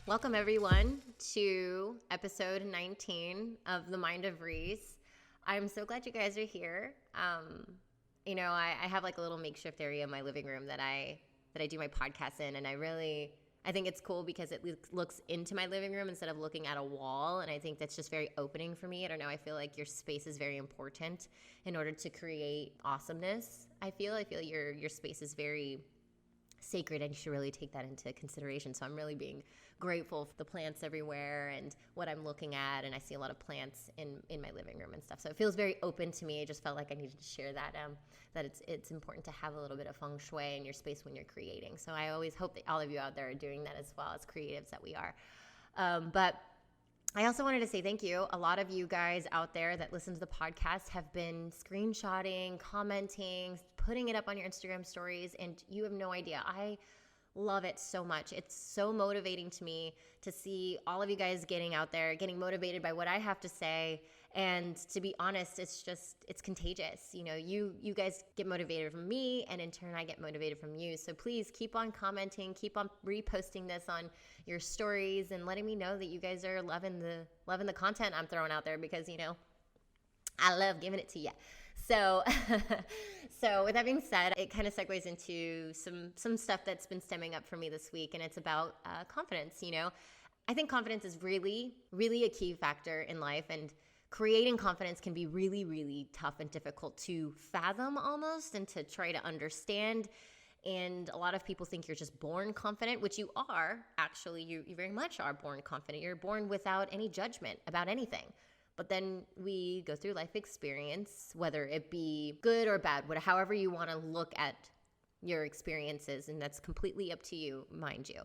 Welcome everyone to episode 19 of The Mind of Reese. I'm so glad you guys are here. I have like a little makeshift area in my living room that I do my podcast in, and I think it's cool because it looks into my living room instead of looking at a wall, and I think that's just very opening for me. I don't know, I feel like your space is very important in order to create awesomeness. I feel your space is very sacred, and you should really take that into consideration. So I'm really being grateful for the plants everywhere and what I'm looking at, and I see a lot of plants in my living room and stuff. So it feels very open to me. I just felt like I needed to share that it's important to have a little bit of feng shui in your space when you're creating. So I always hope that all of you out there are doing that as well, as creatives that we are. But I also wanted to say thank you. A lot of you guys out there that listen to the podcast have been screenshotting, commenting, putting it up on your Instagram stories, and you have no idea. I love it so much. It's so motivating to me to see all of you guys getting out there, getting motivated by what I have to say. And to be honest, it's contagious. You know, you guys get motivated from me, and in turn I get motivated from you. So please keep on commenting, keep on reposting this on your stories and letting me know that you guys are loving the content I'm throwing out there, because, you know, I love giving it to you. So with that being said, it kind of segues into some stuff that's been stemming up for me this week, and it's about confidence. You know, I think confidence is really, really a key factor in life, and creating confidence can be really, really tough and difficult to fathom almost, and to try to understand. And a lot of people think you're just born confident, which you are. Actually, you very much are born confident. You're born without any judgment about anything. But then we go through life experience, whether it be good or bad, however you want to look at your experiences, and that's completely up to you, mind you.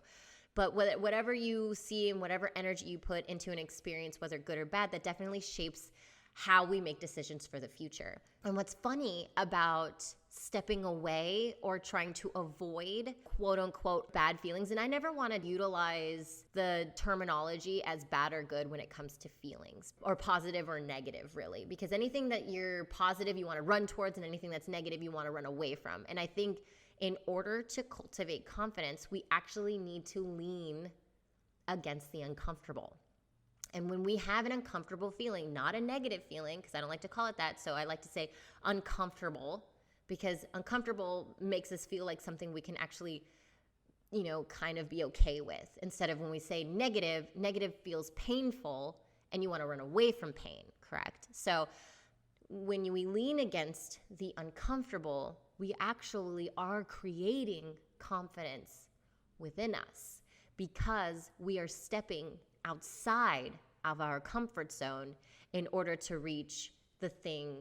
But whatever you see and whatever energy you put into an experience, whether good or bad, that definitely shapes how we make decisions for the future. And what's funny about stepping away or trying to avoid quote unquote bad feelings, and I never want to utilize the terminology as bad or good when it comes to feelings, or positive or negative, really, because anything that you're positive you want to run towards, and anything that's negative you want to run away from. And I think in order to cultivate confidence, we actually need to lean against the uncomfortable. And when we have an uncomfortable feeling, not a negative feeling, because I don't like to call it that, so I like to say uncomfortable, because uncomfortable makes us feel like something we can actually, you know, kind of be okay with. Instead of when we say negative feels painful and you want to run away from pain, correct? So when we lean against the uncomfortable, we actually are creating confidence within us, because we are stepping outside of our comfort zone in order to reach the thing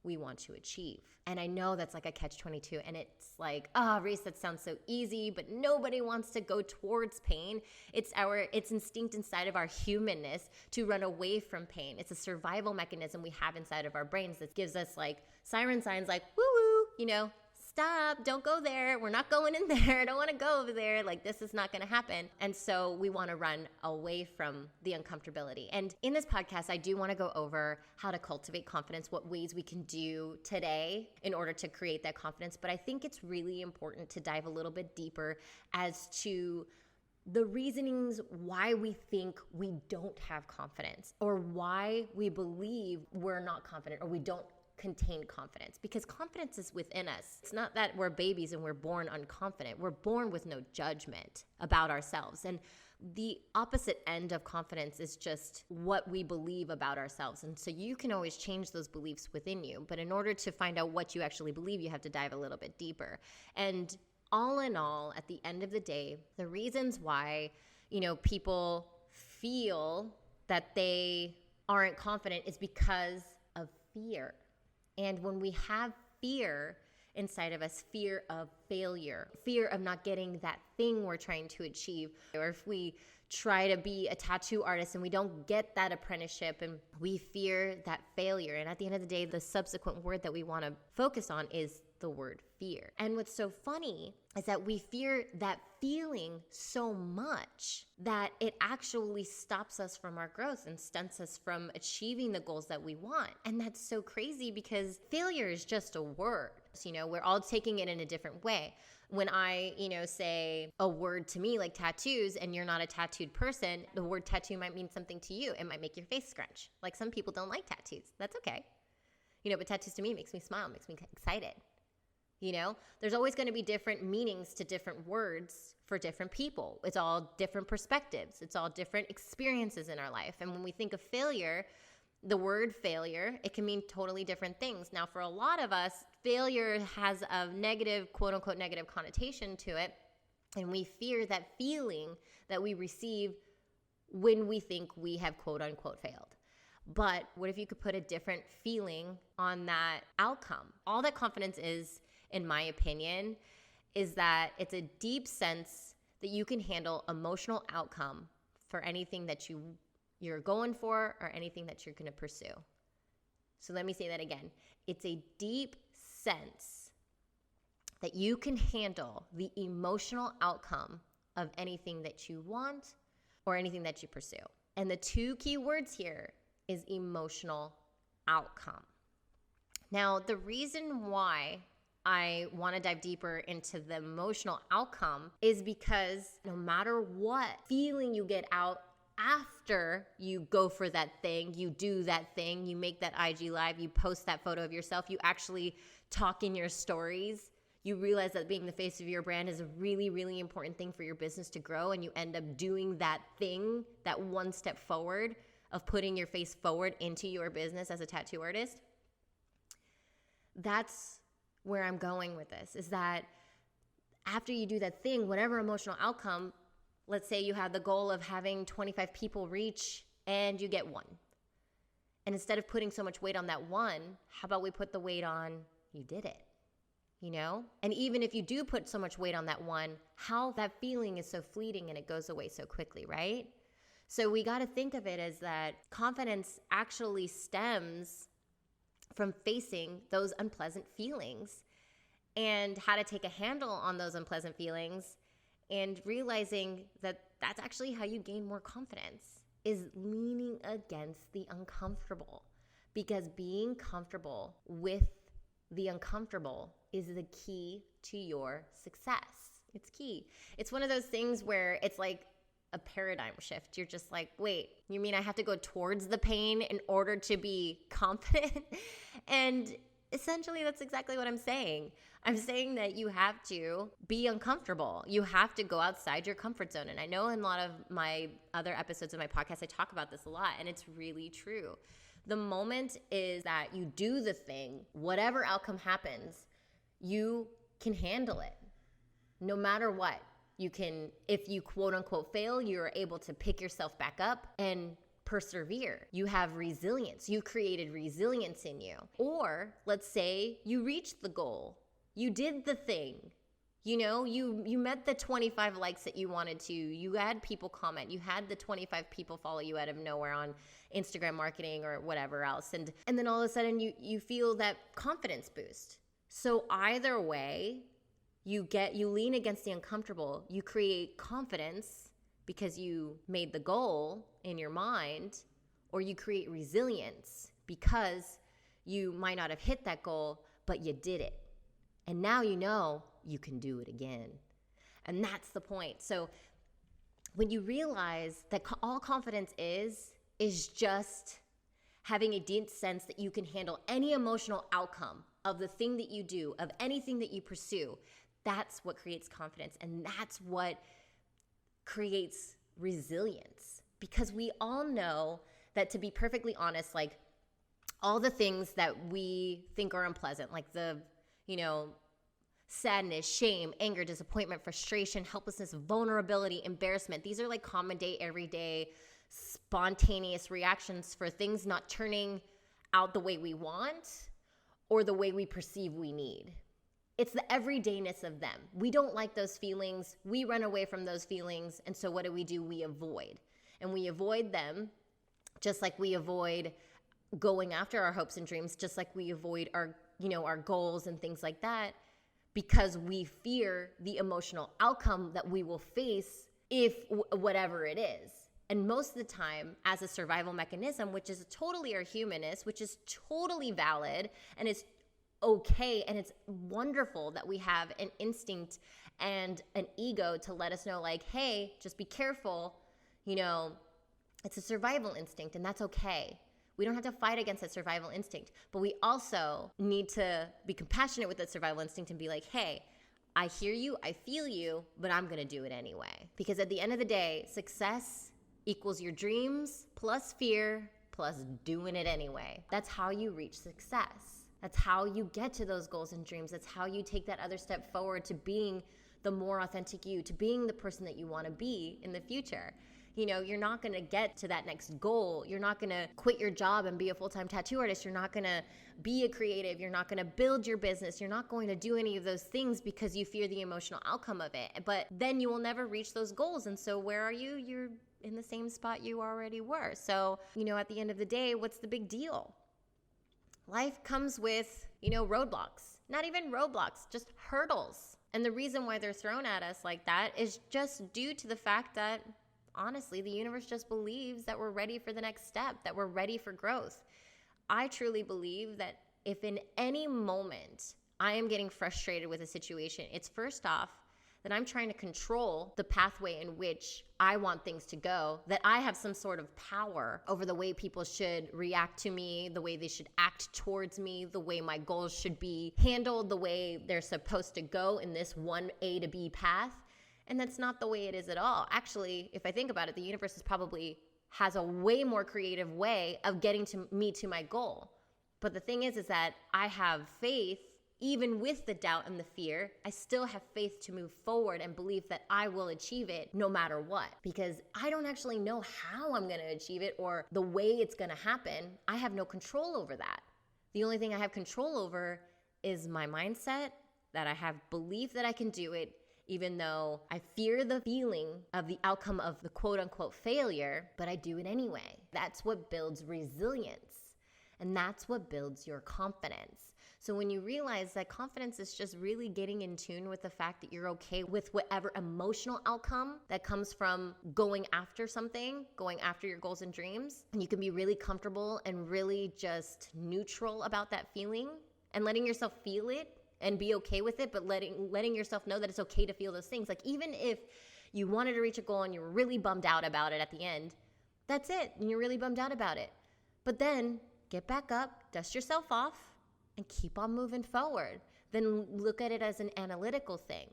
we want to achieve. And I know that's like a catch-22, and it's like, Reese, that sounds so easy, but nobody wants to go towards pain. It's instinct inside of our humanness to run away from pain. It's a survival mechanism we have inside of our brains that gives us like siren signs like, woo-woo, you know, stop, don't go there. We're not going in there. I don't want to go over there. Like, this is not going to happen. And so we want to run away from the uncomfortability. And in this podcast, I do want to go over how to cultivate confidence, what ways we can do today in order to create that confidence. But I think it's really important to dive a little bit deeper as to the reasonings why we think we don't have confidence, or why we believe we're not confident, or we don't contain confidence, because confidence is within us. It's not that we're babies and we're born unconfident. We're born with no judgment about ourselves. And the opposite end of confidence is just what we believe about ourselves. And so you can always change those beliefs within you. But in order to find out what you actually believe, you have to dive a little bit deeper. And all in all, at the end of the day, the reasons why, you know, people feel that they aren't confident is because of fear. And when we have fear inside of us, fear of failure, fear of not getting that thing we're trying to achieve, or if we try to be a tattoo artist and we don't get that apprenticeship, and we fear that failure. And at the end of the day, the subsequent word that we want to focus on is the word fear. And what's so funny is that we fear that feeling so much that it actually stops us from our growth and stunts us from achieving the goals that we want. And that's so crazy, because failure is just a word. We're all taking it in a different way. When I, say a word to me like tattoos and you're not a tattooed person, the word tattoo might mean something to you. It might make your face scrunch. Like some people don't like tattoos. That's okay. But tattoos to me makes me smile, makes me excited. There's always going to be different meanings to different words for different people. It's all different perspectives. It's all different experiences in our life. And when we think of failure, the word failure, it can mean totally different things. Now, for a lot of us, failure has a negative, quote unquote, negative connotation to it. And we fear that feeling that we receive when we think we have, quote unquote, failed. But what if you could put a different feeling on that outcome? All that confidence is, in my opinion, is that it's a deep sense that you can handle emotional outcome for anything that you're going for or anything that you're going to pursue. So let me say that again. It's a deep sense that you can handle the emotional outcome of anything that you want or anything that you pursue. And the two key words here is emotional outcome. Now, the reason why I want to dive deeper into the emotional outcome is because no matter what feeling you get out after you go for that thing, you do that thing, you make that IG live, you post that photo of yourself, you actually talk in your stories, you realize that being the face of your brand is a really, really important thing for your business to grow, and you end up doing that thing, that one step forward of putting your face forward into your business as a tattoo artist. That's where I'm going with this, is that after you do that thing, whatever emotional outcome, let's say you have the goal of having 25 people reach and you get one. And instead of putting so much weight on that one, how about we put the weight on you did it, And even if you do put so much weight on that one, how that feeling is so fleeting and it goes away so quickly, right? So we got to think of it as that confidence actually stems from facing those unpleasant feelings and how to take a handle on those unpleasant feelings and realizing that that's actually how you gain more confidence, is leaning against the uncomfortable, because being comfortable with the uncomfortable is the key to your success. It's key. It's one of those things where it's like a paradigm shift. You're just like, wait, you mean I have to go towards the pain in order to be confident? And essentially, that's exactly what I'm saying. I'm saying that you have to be uncomfortable. You have to go outside your comfort zone. And I know in a lot of my other episodes of my podcast, I talk about this a lot, and it's really true. The moment is that you do the thing, whatever outcome happens, you can handle it no matter what. You can, if you quote unquote fail, you're able to pick yourself back up and persevere. You have resilience. You created resilience in you. Or let's say you reached the goal. You did the thing. You met the 25 likes that you wanted to. You had people comment. You had the 25 people follow you out of nowhere on Instagram marketing or whatever else. And then all of a sudden you feel that confidence boost. So either way, you lean against the uncomfortable. You create confidence because you made the goal in your mind, or you create resilience because you might not have hit that goal, but you did it. And now you can do it again. And that's the point. So when you realize that all confidence is just having a deep sense that you can handle any emotional outcome of the thing that you do, of anything that you pursue, that's what creates confidence. And that's what creates resilience. Because we all know that, to be perfectly honest, like all the things that we think are unpleasant, like the, sadness, shame, anger, disappointment, frustration, helplessness, vulnerability, embarrassment. These are like common day, everyday, spontaneous reactions for things not turning out the way we want or the way we perceive we need. It's the everydayness of them. We don't like those feelings. We run away from those feelings. And so what do? We avoid. And we avoid them just like we avoid going after our hopes and dreams, just like we avoid our goals and things like that, because we fear the emotional outcome that we will face if whatever it is. And most of the time, as a survival mechanism, which is totally our humanness, which is totally valid, and it's okay. And it's wonderful that we have an instinct and an ego to let us know, like, hey, just be careful. It's a survival instinct, and that's okay. We don't have to fight against that survival instinct, but we also need to be compassionate with that survival instinct and be like, hey, I hear you, I feel you, but I'm going to do it anyway. Because at the end of the day, success equals your dreams plus fear plus doing it anyway. That's how you reach success. That's how you get to those goals and dreams. That's how you take that other step forward to being the more authentic you, to being the person that you want to be in the future. You're not going to get to that next goal. You're not going to quit your job and be a full-time tattoo artist. You're not going to be a creative. You're not going to build your business. You're not going to do any of those things because you fear the emotional outcome of it. But then you will never reach those goals. And so where are you? You're in the same spot you already were. So, at the end of the day, what's the big deal? Life comes with, roadblocks. Not even roadblocks, just hurdles. And the reason why they're thrown at us like that is just due to the fact that, honestly, the universe just believes that we're ready for the next step, that we're ready for growth. I truly believe that if in any moment I am getting frustrated with a situation, it's first off that I'm trying to control the pathway in which I want things to go, that I have some sort of power over the way people should react to me, the way they should act towards me, the way my goals should be handled, the way they're supposed to go in this one A to B path. And that's not the way it is at all. Actually, if I think about it, the universe has a way more creative way of getting to me to my goal. But the thing is that I have faith, even with the doubt and the fear, I still have faith to move forward and believe that I will achieve it no matter what. Because I don't actually know how I'm going to achieve it or the way it's going to happen. I have no control over that. The only thing I have control over is my mindset, that I have belief that I can do it, even though I fear the feeling of the outcome of the quote unquote failure, but I do it anyway. That's what builds resilience. And that's what builds your confidence. So when you realize that confidence is just really getting in tune with the fact that you're okay with whatever emotional outcome that comes from going after something, going after your goals and dreams, and you can be really comfortable and really just neutral about that feeling and letting yourself feel it and be okay with it, but letting yourself know that it's okay to feel those things. Like, even if you wanted to reach a goal and you were really bummed out about it at the end, that's it, and you're really bummed out about it. But then get back up, dust yourself off, and keep on moving forward. Then look at it as an analytical thing.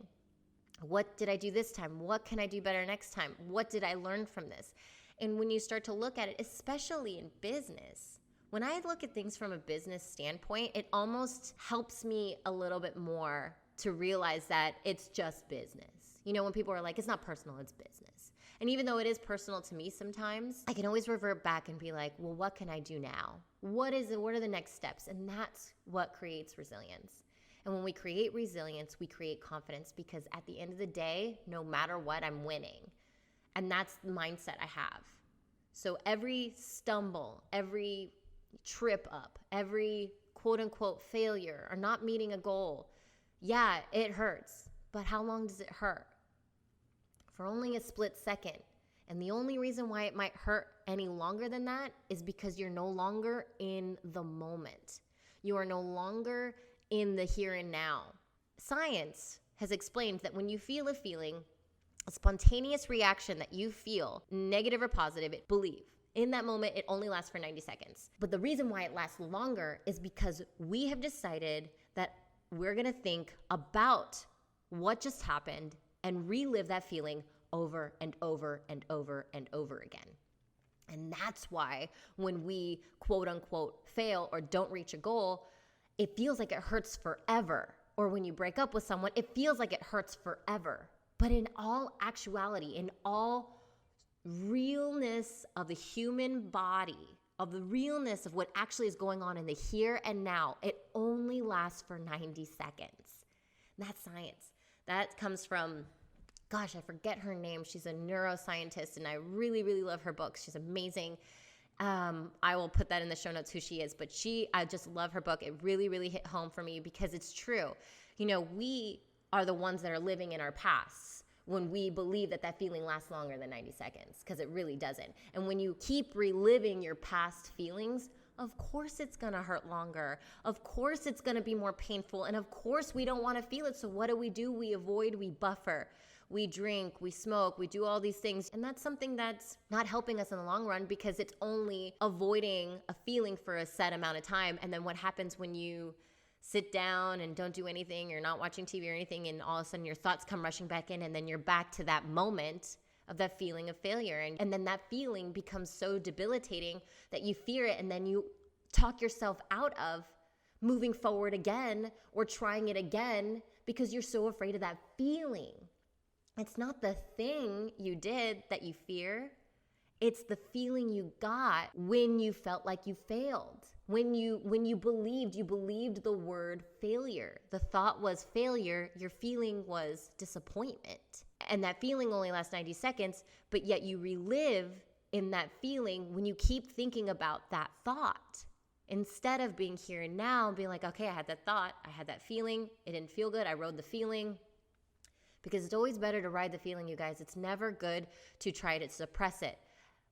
What did I do this time? What can I do better next time? What did I learn from this? And when you start to look at it, especially in business, when I look at things from a business standpoint, it almost helps me a little bit more to realize that it's just business. When people are like, it's not personal, it's business. And even though it is personal to me sometimes, I can always revert back and be like, well, what can I do now? What are the next steps? And that's what creates resilience. And when we create resilience, we create confidence, because at the end of the day, no matter what, I'm winning. And that's the mindset I have. So every stumble, every trip up, every quote unquote failure or not meeting a goal, yeah, it hurts. But how long does it hurt? For only a split second. And the only reason why it might hurt any longer than that is because you're no longer in the moment. You are no longer in the here and now. Science has explained that when you feel a feeling, a spontaneous reaction that you feel, negative or positive, believe. In that moment, it only lasts for 90 seconds. But the reason why it lasts longer is because we have decided that we're going to think about what just happened and relive that feeling over and over and over and over again. And that's why when we quote unquote fail or don't reach a goal, it feels like it hurts forever. Or when you break up with someone, it feels like it hurts forever. But in all actuality, in all realness of the human body, of the realness of what actually is going on in the here and now, it only lasts for 90 seconds. And that's science. That comes from, gosh, I forget her name. She's a neuroscientist, and I really, really love her books. She's amazing. I will put that in the show notes who she is, but I just love her book. It really, really hit home for me because it's true. We are the ones that are living in our pasts when we believe that feeling lasts longer than 90 seconds, because it really doesn't. And when you keep reliving your past feelings Of course it's going to hurt longer. Of course it's going to be more painful. And of course we don't want to feel it. So what do? We avoid, we buffer. We drink, we smoke, we do all these things. And that's something that's not helping us in the long run because it's only avoiding a feeling for a set amount of time. And then what happens when you sit down and don't do anything, you're not watching TV or anything, and all of a sudden your thoughts come rushing back in, and then you're back to that moment of that feeling of failure. And then that feeling becomes so debilitating that you fear it, and then you talk yourself out of moving forward again or trying it again because you're so afraid of that feeling. It's not the thing you did that you fear. It's the feeling you got when you felt like you failed. When you believed the word failure. The thought was failure, your feeling was disappointment. And that feeling only lasts 90 seconds, but yet you relive in that feeling when you keep thinking about that thought. Instead of being here and now and being like, okay, I had that thought, I had that feeling, it didn't feel good, I rode the feeling. Because it's always better to ride the feeling, you guys. It's never good to try to suppress it.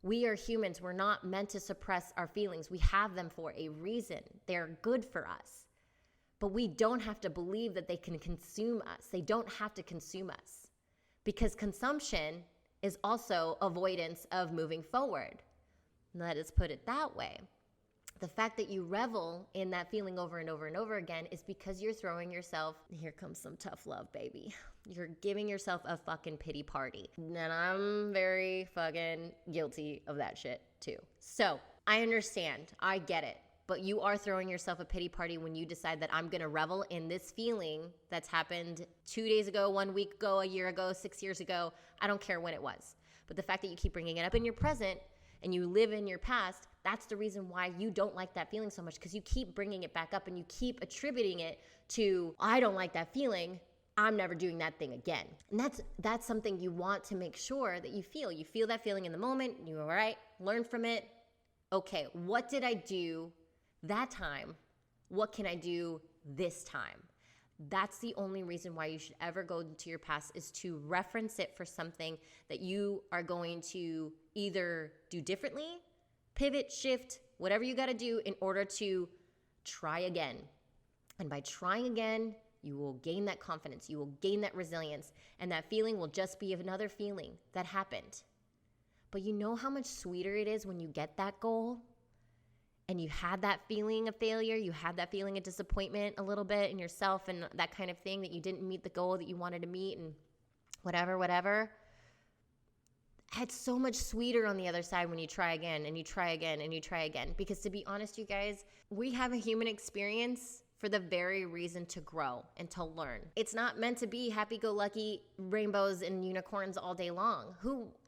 We are humans. We're not meant to suppress our feelings. We have them for a reason. They're good for us. But we don't have to believe that they can consume us. They don't have to consume us. Because consumption is also avoidance of moving forward. Let us put it that way. The fact that you revel in that feeling over and over and over again is because you're throwing yourself, here comes some tough love, baby. You're giving yourself a fucking pity party. And I'm very fucking guilty of that shit too. So I understand, I get it. But you are throwing yourself a pity party when you decide that I'm gonna revel in this feeling that's happened 2 days ago, 1 week ago, a year ago, 6 years ago. I don't care when it was. But the fact that you keep bringing it up in your present and you live in your past, that's the reason why you don't like that feeling so much, because you keep bringing it back up and you keep attributing it to, I don't like that feeling, I'm never doing that thing again. And that's something you want to make sure that you feel. You feel that feeling in the moment, you go, all right, learn from it. Okay, what did I do that time? What can I do this time? That's the only reason why you should ever go into your past, is to reference it for something that you are going to either do differently, pivot, shift, whatever you got to do in order to try again. And by trying again, you will gain that confidence, you will gain that resilience, and that feeling will just be another feeling that happened. But you know how much sweeter it is when you get that goal and you had that feeling of failure, you had that feeling of disappointment a little bit in yourself and that kind of thing, that you didn't meet the goal that you wanted to meet and whatever. It's so much sweeter on the other side when you try again and you try again and you try again. Because to be honest, you guys, we have a human experience for the very reason to grow and to learn. It's not meant to be happy-go-lucky rainbows and unicorns all day long.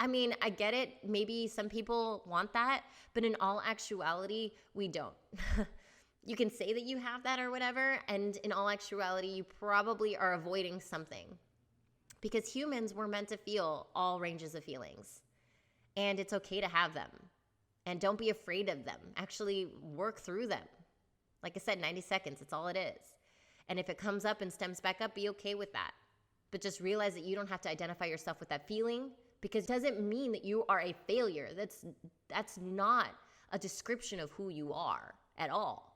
I get it. Maybe some people want that, but in all actuality, we don't. You can say that you have that or whatever, and in all actuality, you probably are avoiding something. Because humans were meant to feel all ranges of feelings. And it's okay to have them. And don't be afraid of them. Actually work through them. Like I said, 90 seconds, it's all it is. And if it comes up and stems back up, be okay with that. But just realize that you don't have to identify yourself with that feeling, because it doesn't mean that you are a failure. That's not a description of who you are at all.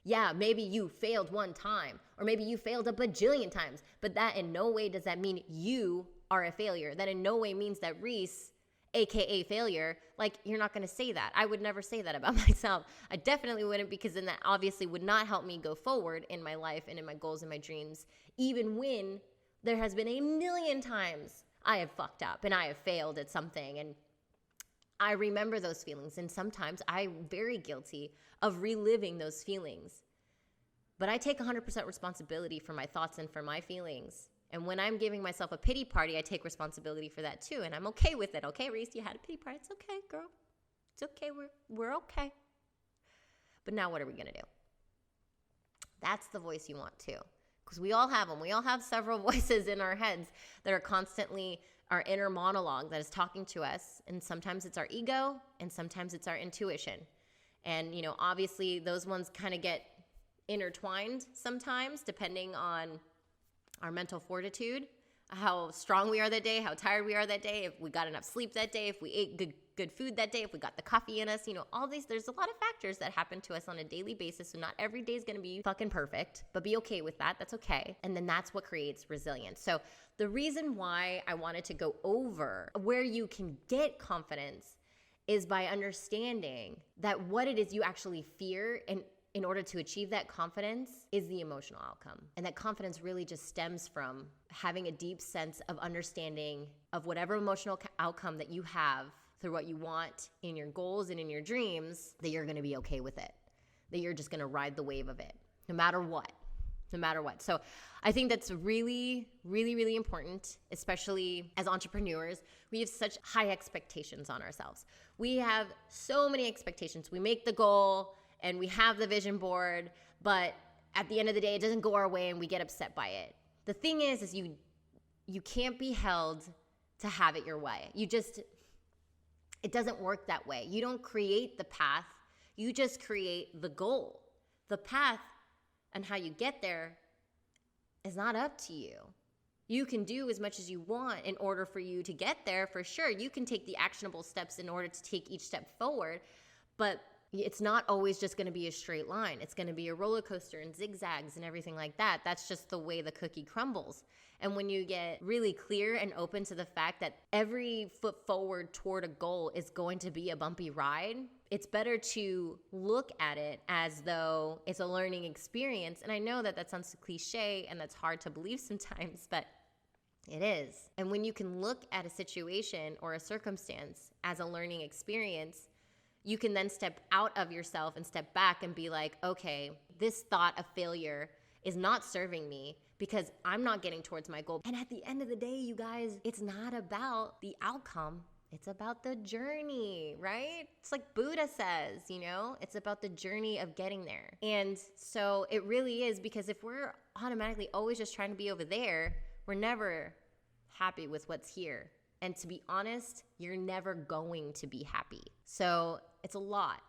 Yeah, maybe you failed one time, or maybe you failed a bajillion times, but that in no way does that mean you are a failure. That in no way means that Reese, AKA failure, like, you're not going to say that. I would never say that about myself. I definitely wouldn't, because then that obviously would not help me go forward in my life and in my goals and my dreams, even when there has been a million times I have fucked up and I have failed at something. And I remember those feelings, and sometimes I'm very guilty of reliving those feelings. But I take 100% responsibility for my thoughts and for my feelings. And when I'm giving myself a pity party, I take responsibility for that too. And I'm okay with it. Okay, Reese, you had a pity party. It's okay, girl. It's okay. We're okay. But now what are we going to do? That's the voice you want too. Because we all have them. We all have several voices in our heads that are constantly our inner monologue that is talking to us. And sometimes it's our ego, and sometimes it's our intuition. And, obviously those ones kind of get intertwined sometimes, depending on our mental fortitude. how strong we are that day, how tired we are that day, if we got enough sleep that day, if we ate good food that day, if we got the coffee in us, all these, there's a lot of factors that happen to us on a daily basis. So not every day is going to be fucking perfect, but be okay with that. That's okay. And then that's what creates resilience. So the reason why I wanted to go over where you can get confidence is by understanding that what it is you actually fear, and in order to achieve that confidence, is the emotional outcome. And that confidence really just stems from having a deep sense of understanding of whatever emotional outcome that you have through what you want in your goals and in your dreams, that you're gonna be okay with it, that you're just gonna ride the wave of it, no matter what. So I think that's really, really, really important, especially as entrepreneurs. We have such high expectations on ourselves. We have so many expectations. We make the goal and we have the vision board, but at the end of the day, it doesn't go our way and we get upset by it. The thing is you can't be held to have it your way. It doesn't work that way. You don't create the path. You just create the goal. The path and how you get there is not up to you. You can do as much as you want in order for you to get there, for sure. You can take the actionable steps in order to take each step forward, but it's not always just going to be a straight line. It's going to be a roller coaster and zigzags and everything like that. That's just the way the cookie crumbles. And when you get really clear and open to the fact that every foot forward toward a goal is going to be a bumpy ride, it's better to look at it as though it's a learning experience. And I know that sounds cliche and that's hard to believe sometimes, but it is. And when you can look at a situation or a circumstance as a learning experience, you can then step out of yourself and step back and be like, okay, this thought of failure is not serving me because I'm not getting towards my goal. And at the end of the day, you guys, it's not about the outcome. It's about the journey, right? It's like Buddha says, it's about the journey of getting there. And so it really is, because if we're automatically always just trying to be over there, we're never happy with what's here. And to be honest, you're never going to be happy. So it's a lot.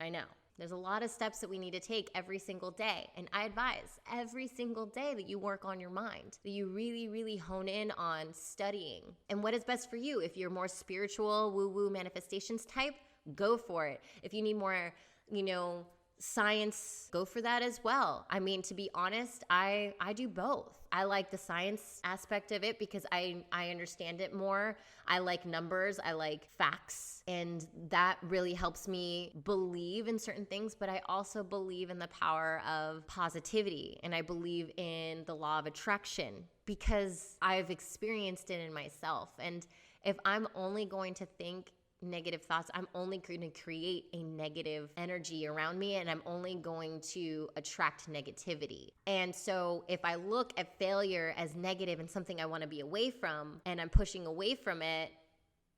I know. There's a lot of steps that we need to take every single day. And I advise every single day that you work on your mind, that you really, really hone in on studying and what is best for you. If you're more spiritual, woo-woo manifestations type, go for it. If you need more, science, go for that as well. I mean, to be honest, I do both. I like the science aspect of it because I understand it more. I like numbers. I like facts. And that really helps me believe in certain things. But I also believe in the power of positivity. And I believe in the law of attraction because I've experienced it in myself. And if I'm only going to think negative thoughts, I'm only going to create a negative energy around me, and I'm only going to attract negativity. And so if I look at failure as negative and something I want to be away from, and I'm pushing away from it,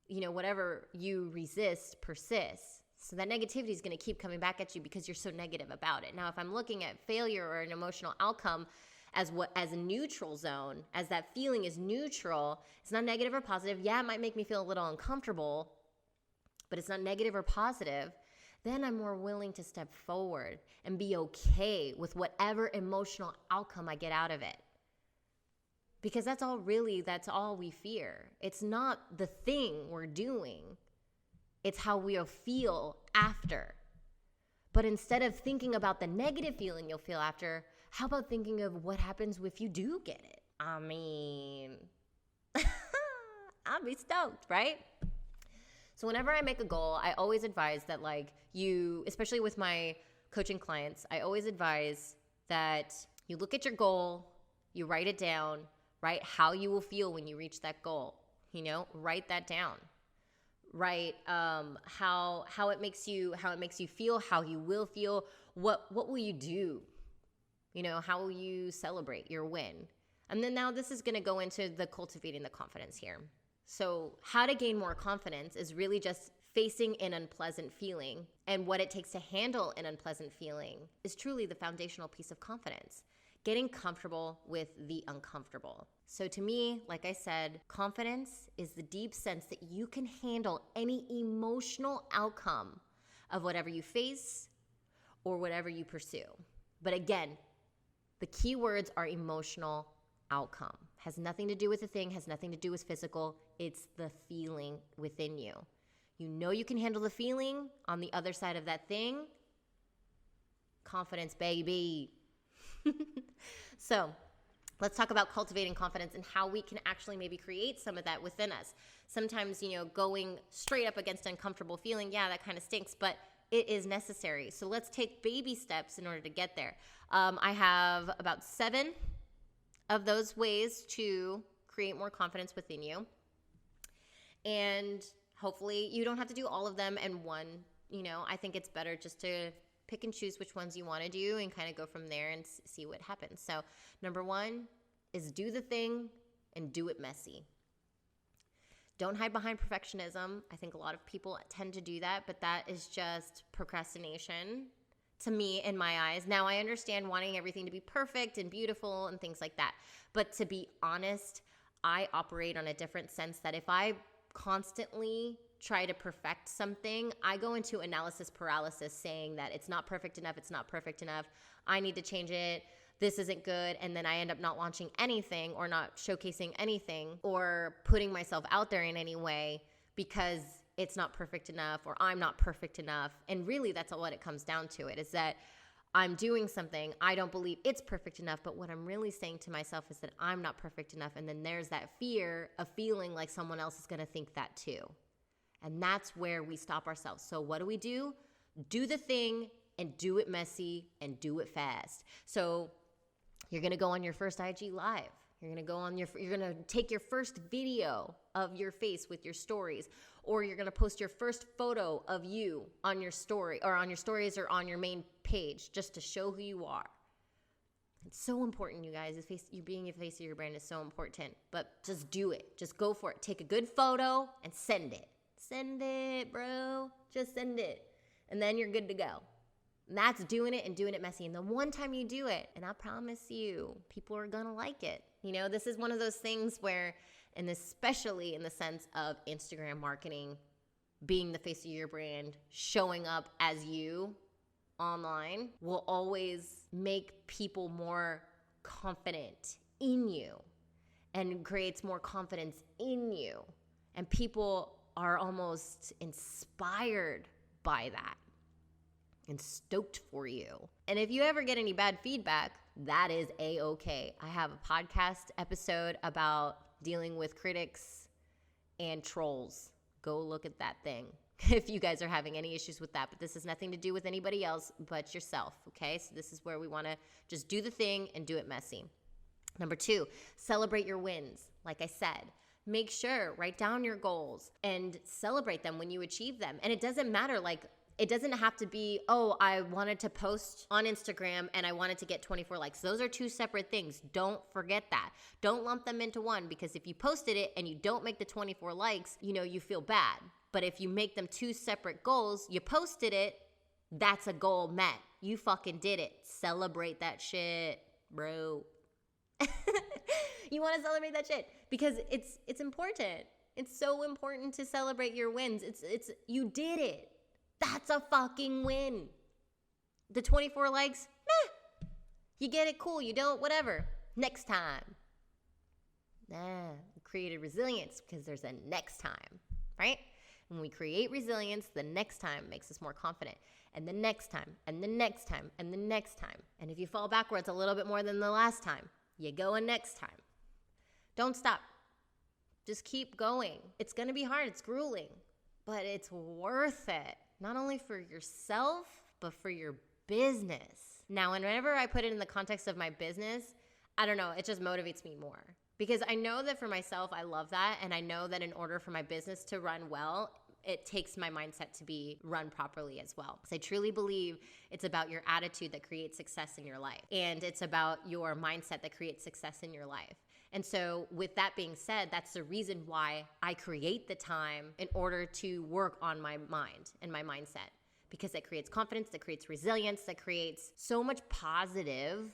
whatever you resist persists. So that negativity is going to keep coming back at you because you're so negative about it. Now, if I'm looking at failure or an emotional outcome as a neutral zone, as that feeling is neutral, it's not negative or positive. Yeah, it might make me feel a little uncomfortable, but it's not negative or positive, then I'm more willing to step forward and be okay with whatever emotional outcome I get out of it. Because that's all we fear. It's not the thing we're doing. It's how we'll feel after. But instead of thinking about the negative feeling you'll feel after, how about thinking of what happens if you do get it? I mean, I'll be stoked, right? So whenever I make a goal, I always advise that especially with my coaching clients, I always advise that you look at your goal, you write it down, write how you will feel when you reach that goal. Write that down. Write how it makes you feel, how you will feel, what will you do? How will you celebrate your win? And then now this is going to go into the cultivating the confidence here. So how to gain more confidence is really just facing an unpleasant feeling, and what it takes to handle an unpleasant feeling is truly the foundational piece of confidence, getting comfortable with the uncomfortable. So to me, like I said, confidence is the deep sense that you can handle any emotional outcome of whatever you face or whatever you pursue. But again, the key words are emotional outcome. Has nothing to do with the thing, has nothing to do with physical. It's the feeling within you. You know you can handle the feeling on the other side of that thing. Confidence, baby. So let's talk about cultivating confidence and how we can actually maybe create some of that within us. Sometimes, going straight up against uncomfortable feeling, yeah, that kind of stinks, but it is necessary. So let's take baby steps in order to get there. I have about 7 of those ways to create more confidence within you. And hopefully you don't have to do all of them in one. I think it's better just to pick and choose which ones you want to do and kind of go from there and see what happens. So number 1 is do the thing and do it messy. Don't hide behind perfectionism. I think a lot of people tend to do that, but that is just procrastination to me in my eyes. Now, I understand wanting everything to be perfect and beautiful and things like that. But to be honest, I operate on a different sense that if I constantly try to perfect something, I go into analysis paralysis saying that it's not perfect enough, I need to change it, this isn't good, and then I end up not launching anything or not showcasing anything or putting myself out there in any way because it's not perfect enough or I'm not perfect enough. And really that's what it comes down to, is that I'm doing something, I don't believe it's perfect enough, but what I'm really saying to myself is that I'm not perfect enough, and then there's that fear of feeling like someone else is going to think that too. And that's where we stop ourselves. So what do? Do the thing and do it messy and do it fast. So you're going to go on your first IG live. You're going to take your first video of your face with your stories, or you're going to post your first photo of you on your story or on your stories or on your main page just to show who you are. It's so important, you guys. You being the face of your brand is so important, but just do it. Just go for it. Take a good photo and send it. Send it, bro. Just send it. And then you're good to go. And that's doing it and doing it messy. And the one time you do it, and I promise you, people are going to like it. This is one of those things where, and especially in the sense of Instagram marketing, being the face of your brand, showing up as you online will always make people more confident in you and creates more confidence in you. And people are almost inspired by that and stoked for you. And if you ever get any bad feedback, that is A-okay. I have a podcast episode about dealing with critics and trolls. Go look at that thing if you guys are having any issues with that. But this has nothing to do with anybody else but yourself, okay? So this is where we want to just do the thing and do it messy. Number 2, celebrate your wins. Like I said, make sure, write down your goals and celebrate them when you achieve them. And it doesn't matter, it doesn't have to be, I wanted to post on Instagram and I wanted to get 24 likes. Those are 2 separate things. Don't forget that. Don't lump them into one, because if you posted it and you don't make the 24 likes, you feel bad. But if you make them 2 separate goals, you posted it, that's a goal met. You fucking did it. Celebrate that shit, bro. You want to celebrate that shit because it's important. It's so important to celebrate your wins. It's you did it. That's a fucking win. The 24 likes, you get it, cool. You don't, whatever. Next time. We created resilience because there's a next time, right? When we create resilience, the next time makes us more confident. And the next time, and the next time, and the next time. And if you fall backwards a little bit more than the last time, you go a next time. Don't stop. Just keep going. It's going to be hard. It's grueling. But it's worth it. Not only for yourself, but for your business. Now, whenever I put it in the context of my business, I don't know, it just motivates me more. Because I know that for myself, I love that. And I know that in order for my business to run well, it takes my mindset to be run properly as well. Because I truly believe it's about your attitude that creates success in your life. And it's about your mindset that creates success in your life. And so with that being said, that's the reason why I create the time in order to work on my mind and my mindset. Because that creates confidence, that creates resilience, that creates so much positive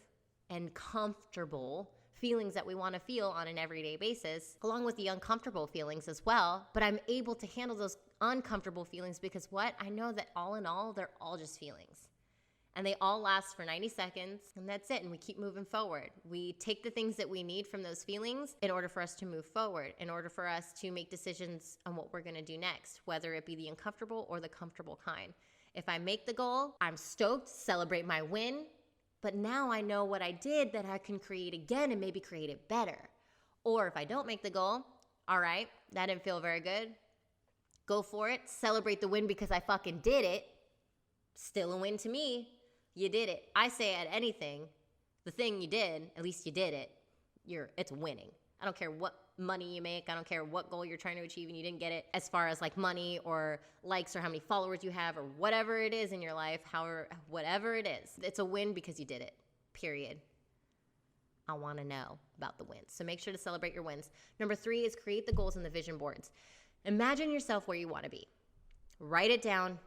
and comfortable feelings that we want to feel on an everyday basis, along with the uncomfortable feelings as well. But I'm able to handle those uncomfortable feelings because what? I know that all in all, they're all just feelings. And they all last for 90 seconds, and that's it. And we keep moving forward. We take the things that we need from those feelings in order for us to move forward, in order for us to make decisions on what we're going to do next, whether it be the uncomfortable or the comfortable kind. If I make the goal, I'm stoked, celebrate my win. But now I know what I did that I can create again and maybe create it better. Or if I don't make the goal, all right, that didn't feel very good. Go for it. Celebrate the win because I fucking did it. Still a win to me. You did it. I say at anything, the thing you did, at least you did it. It's winning. I don't care what money you make. I don't care what goal you're trying to achieve and you didn't get it, as far as like money or likes or how many followers you have or whatever it is in your life, whatever it is. It's a win because you did it, period. I want to know about the wins. So make sure to celebrate your wins. Number 3 is create the goals and the vision boards. Imagine yourself where you want to be. Write it down.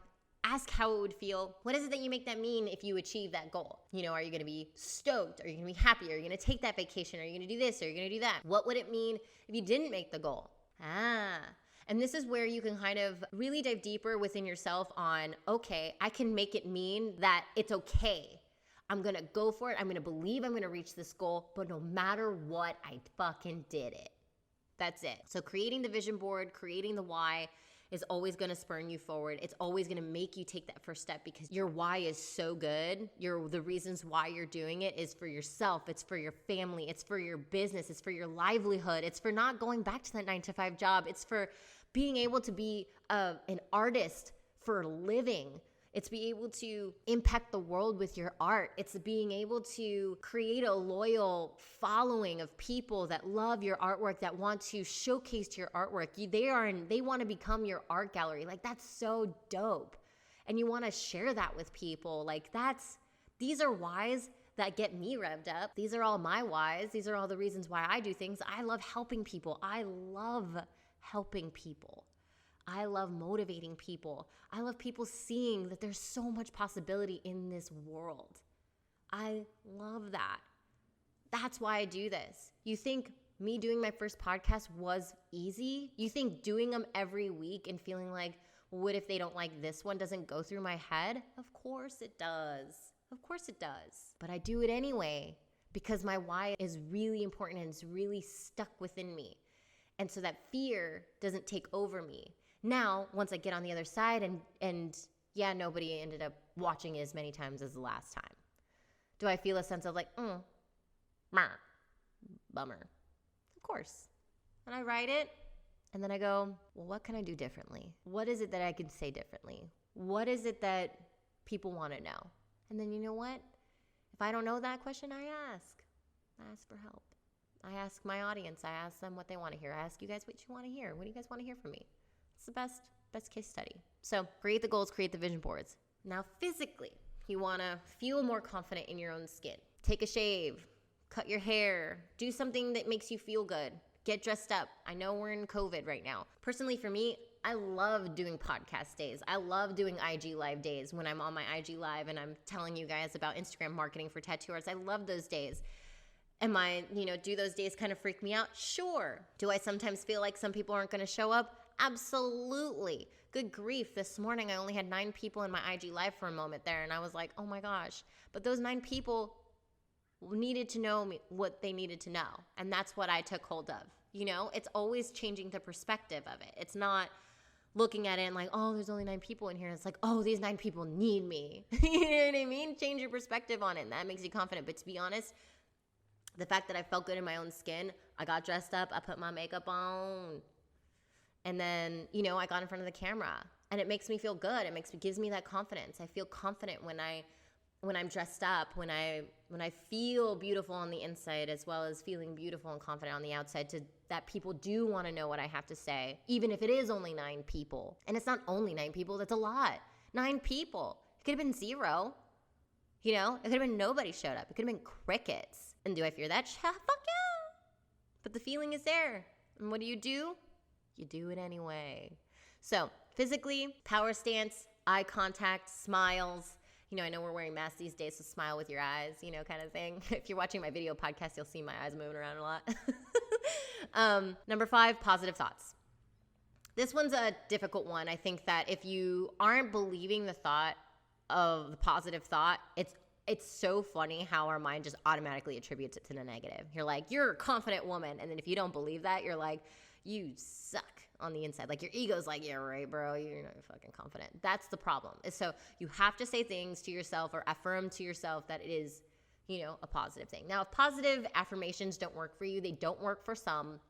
Ask how it would feel. What is it that you make that mean if you achieve that goal? Are you going to be stoked? Are you going to be happy? Are you going to take that vacation? Are you going to do this? Are you going to do that? What would it mean if you didn't make the goal? And this is where you can kind of really dive deeper within yourself on, okay, I can make it mean that it's okay. I'm going to go for it. I'm going to believe I'm going to reach this goal, but no matter what, I fucking did it. That's it. So creating the vision board, creating the why, is always going to spurn you forward. It's always going to make you take that first step because your why is so good. The reasons why you're doing it is for yourself. It's for your family. It's for your business. It's for your livelihood. It's for not going back to that 9-to-5 job. It's for being able to be an artist for a living. It's being able to impact the world with your art. It's being able to create a loyal following of people that love your artwork, that want to showcase your artwork. They want to become your art gallery. Like, that's so dope. And you want to share that with people. These are whys that get me revved up. These are all my whys. These are all the reasons why I do things. I love helping people. I love helping people. I love motivating people. I love people seeing that there's so much possibility in this world. I love that. That's why I do this. You think me doing my first podcast was easy? You think doing them every week and feeling like, what if they don't like this one, doesn't go through my head? Of course it does. Of course it does. But I do it anyway because my why is really important and it's really stuck within me. And so that fear doesn't take over me. Now, once I get on the other side and nobody ended up watching it as many times as the last time. Do I feel a sense of bummer? Of course. And I write it and then I go, well, what can I do differently? What is it that I can say differently? What is it that people want to know? And then you know what? If I don't know that question, I ask. I ask for help. I ask my audience. I ask them what they want to hear. I ask you guys what you want to hear. What do you guys want to hear from me? It's the best case study. So create the goals, create the vision boards. Now physically, you want to feel more confident in your own skin. Take a shave, cut your hair, do something that makes you feel good. Get dressed up. I know we're in COVID right now. Personally, for me, I love doing podcast days. I love doing IG live days when I'm on my IG live and I'm telling you guys about Instagram marketing for tattoo artists. I love those days. Do those days kind of freak me out? Sure. Do I sometimes feel like some people aren't going to show up? Absolutely. Good grief. This morning, I only had 9 people in my IG live for a moment there. And I was like, oh my gosh. But those 9 people needed to know what they needed to know. And that's what I took hold of. It's always changing the perspective of it. It's not looking at it and like, oh, there's only 9 people in here. It's like, oh, these 9 people need me. You know what I mean? Change your perspective on it. And that makes you confident. But to be honest, the fact that I felt good in my own skin, I got dressed up, I put my makeup on. And then, I got in front of the camera and it makes me feel good. It gives me that confidence. I feel confident when I'm dressed up, when I feel beautiful on the inside as well as feeling beautiful and confident on the outside, that people do want to know what I have to say, even if it is only 9 people. And it's not only 9 people, that's a lot. 9 people. It could have been 0. It could have been nobody showed up. It could have been crickets. And do I fear that? Fuck yeah. But the feeling is there. And what do? You do it anyway. So physically, power stance, eye contact, smiles. I know we're wearing masks these days, so smile with your eyes, kind of thing. If you're watching my video podcast, you'll see my eyes moving around a lot. Number 5, positive thoughts. This one's a difficult one. I think that if you aren't believing the thought of the positive thought, it's so funny how our mind just automatically attributes it to the negative. You're like, you're a confident woman. And then if you don't believe that, you're like, you suck on the inside. Like your ego's like, yeah, right, bro. You're not fucking confident. That's the problem. So you have to say things to yourself or affirm to yourself that it is, a positive thing. Now, if positive affirmations don't work for you, they don't work for some,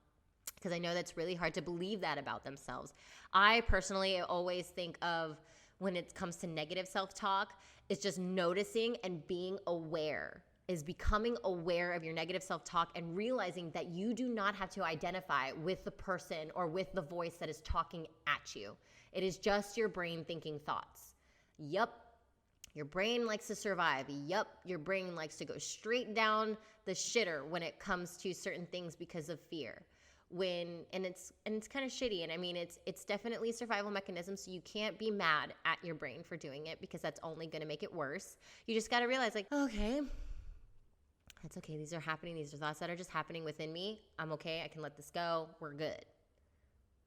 because I know that's really hard to believe that about themselves. I personally always think of when it comes to negative self-talk, it's just noticing and being aware, is becoming aware of your negative self-talk and realizing that you do not have to identify with the person or with the voice that is talking at you. It is just your brain thinking thoughts. Yup. Your brain likes to survive. Yup. Your brain likes to go straight down the shitter when it comes to certain things because of fear. And it's kind of shitty. And I mean, it's definitely a survival mechanism. So you can't be mad at your brain for doing it because that's only going to make it worse. You just got to realize like, okay, that's okay. These are happening. These are thoughts that are just happening within me. I'm okay. I can let this go. We're good.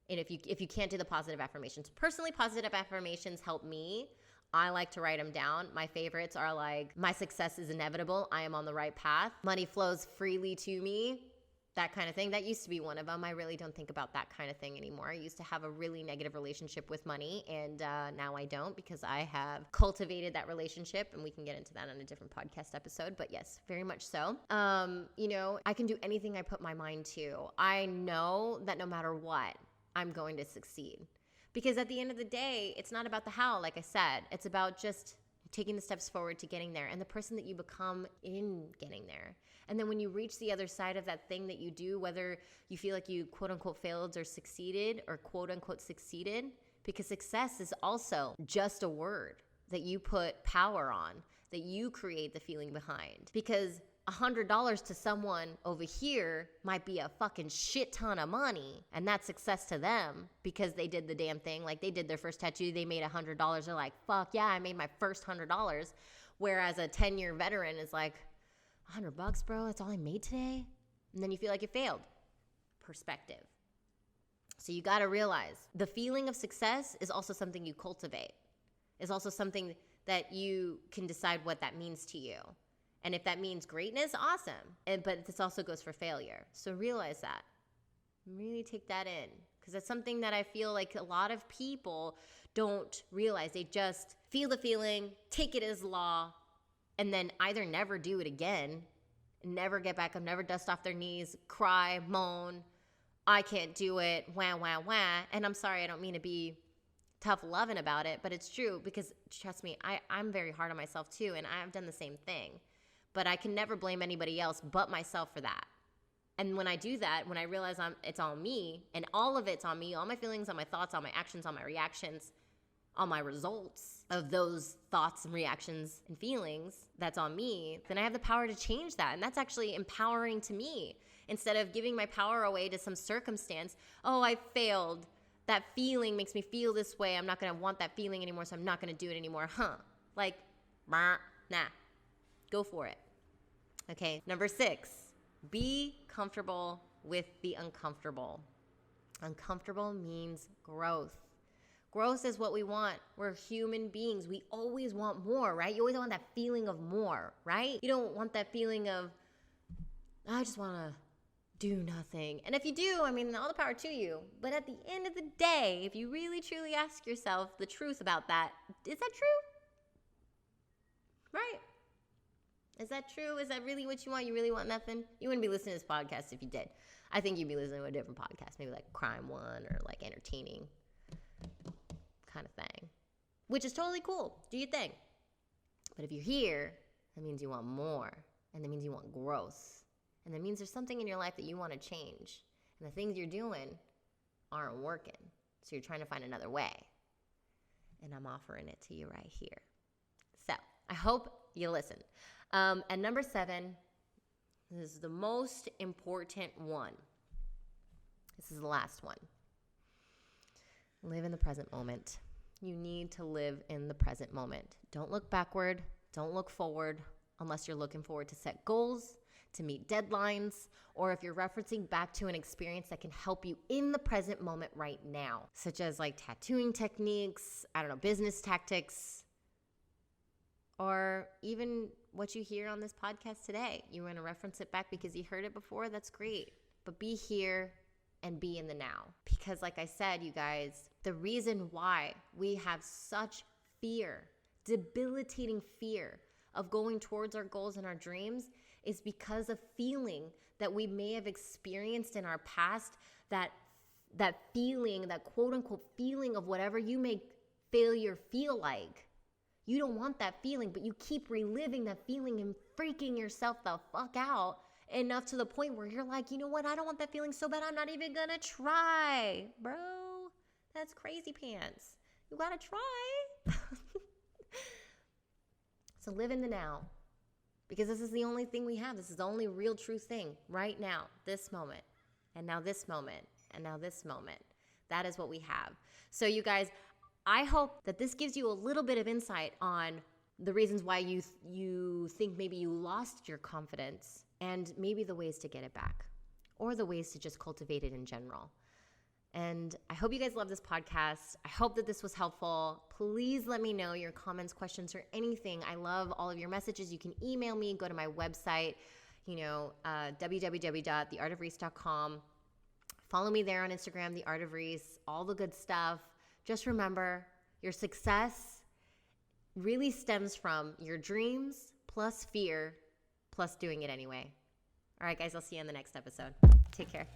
And if you can't do the positive affirmations, personally, positive affirmations help me. I like to write them down. My favorites are like, my success is inevitable. I am on the right path. Money flows freely to me. That kind of thing. That used to be one of them. I really don't think about that kind of thing anymore. I used to have a really negative relationship with money, and now I don't, because I have cultivated that relationship, and we can get into that on a different podcast episode. But yes, very much so. I can do anything I put my mind to. I know that no matter what, I'm going to succeed. Because at the end of the day, it's not about the how, like I said. It's about just taking the steps forward to getting there and the person that you become in getting there. And then when you reach the other side of that thing that you do, whether you feel like you quote unquote failed or succeeded, or quote unquote succeeded, because success is also just a word that you put power on, that you create the feeling behind. Because $100 to someone over here might be a fucking shit ton of money, and that's success to them because they did the damn thing. Like they did their first tattoo, they made $100. They're like, fuck yeah, I made my first $100. Whereas a 10-year veteran is like, $100, bro, that's all I made today? And then you feel like you failed. Perspective. So you got to realize the feeling of success is also something you cultivate. It's also something that you can decide what that means to you. And if that means greatness, awesome. But this also goes for failure. So realize that. Really take that in. Because that's something that I feel like a lot of people don't realize. They just feel the feeling, take it as law, and then either never do it again, never get back up, never dust off their knees, cry, moan, I can't do it, wah, wah, wah. And I'm sorry, I don't mean to be tough loving about it, but it's true because trust me, I'm very hard on myself too, and I've done the same thing. But I can never blame anybody else but myself for that. And when I do that, when I realize it's on me, and all of it's on me, all my feelings, all my thoughts, all my actions, all my reactions, all my results of those thoughts and reactions and feelings, that's on me, then I have the power to change that. And that's actually empowering to me. Instead of giving my power away to some circumstance, oh, I failed. That feeling makes me feel this way. I'm not going to want that feeling anymore, so I'm not going to do it anymore. Like, nah. Go for it. Okay, number 6, be comfortable with the uncomfortable. Uncomfortable means growth. Growth is what we want. We're human beings. We always want more, right? You always want that feeling of more, right? You don't want that feeling of, I just want to do nothing. And if you do, I mean, all the power to you. But at the end of the day, if you really truly ask yourself the truth about that, is that true? Right? Is that true? Is that really what you want? You really want nothing? You wouldn't be listening to this podcast if you did. I think you'd be listening to a different podcast, maybe like Crime One or like entertaining kind of thing, which is totally cool. Do your thing. But if you're here, that means you want more, and that means you want growth, and that means there's something in your life that you want to change, and the things you're doing aren't working, so you're trying to find another way, and I'm offering it to you right here. So I hope you listen. And number 7, this is the most important one. This is the last one. Live in the present moment. You need to live in the present moment. Don't look backward. Don't look forward unless you're looking forward to set goals, to meet deadlines, or if you're referencing back to an experience that can help you in the present moment right now, such as like tattooing techniques, business tactics, or even what you hear on this podcast today. You want to reference it back because you heard it before? That's great. But be here and be in the now. Because like I said, you guys, the reason why we have such fear, debilitating fear of going towards our goals and our dreams is because of feeling that we may have experienced in our past, that feeling, that quote unquote feeling of whatever you make failure feel like. You don't want that feeling, but you keep reliving that feeling and freaking yourself the fuck out enough to the point where you're like, you know what? I don't want that feeling so bad. I'm not even gonna try, bro. That's crazy pants. You gotta try. So live in the now, because this is the only thing we have. This is the only real true thing right now, this moment, and now this moment, and now this moment. That is what we have. So you guys, I hope that this gives you a little bit of insight on the reasons why you think maybe you lost your confidence, and maybe the ways to get it back, or the ways to just cultivate it in general. And I hope you guys love this podcast. I hope that this was helpful. Please let me know your comments, questions, or anything. I love all of your messages. You can email me, go to my website, www.theartofreese.com. Follow me there on Instagram, The Art of Reese, all the good stuff. Just remember, your success really stems from your dreams plus fear plus doing it anyway. All right, guys, I'll see you in the next episode. Take care.